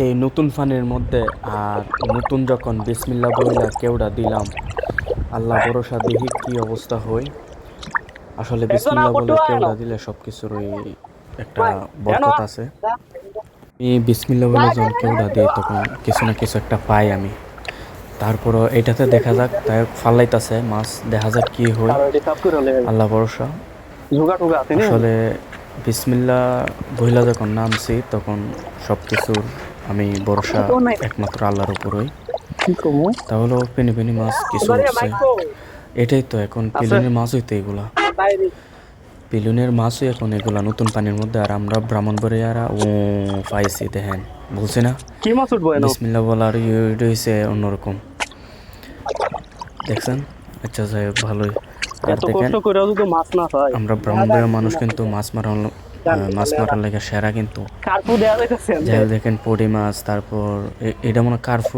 এই নতুন ফানের মধ্যে আর নতুন যখন বিসমিল্লাহ বইলা কেউডা দিলাম, আল্লাহ ভরসা দেখি কি অবস্থা হয়। আসলে বিসমিল্লাহ বলে কেউডা দিলে সব কিছুর ওই একটা বরকত আছে। আমি বিসমিল্লাহ বলে যখন কেউডা দিই তখন কিছু না কিছু একটা পাই আমি। তারপরও এটাতে দেখা যাক, তাই ফালাইতাছে মাছ, দেখা যাক কি হয়। আল্লাহ ভরসা। আসলে বিসমিল্লাহ বইলা যখন নামছি তখন সব কিছুর আমি ভরসা একমাত্র আল্লাহর উপরই। তাহলে পেনি পেনি মাছ কিছু উঠছে, এটাই তো এখন পিলনের মাছ হইতো এগুলা। পিলনের মাছই এখন এগুলা নতুন পানির মধ্যে। আর আমরা ব্রাহ্মণবাড়িয়ারা ও পাইছি দেখেন, বলছি না কি মাছ উঠবো এনো? বিসমিল্লাহ বলার ইয়ে হয়েছে অন্যরকম, দেখছেন? আচ্ছা যাই হোক, ভালোই। আর এত দেখেন কষ্ট করেও যদি মাছ না পাই, আমরা ব্রাহ্মণবাড়িয়ার মানুষ কিন্তু মাছ মারার লেগে সেরা কিন্তু। কার্পু দেয়া যাইতেছে। যাই হোক দেখেন পড়ি মাছ, তারপর এটা মনে হয় কার্ফু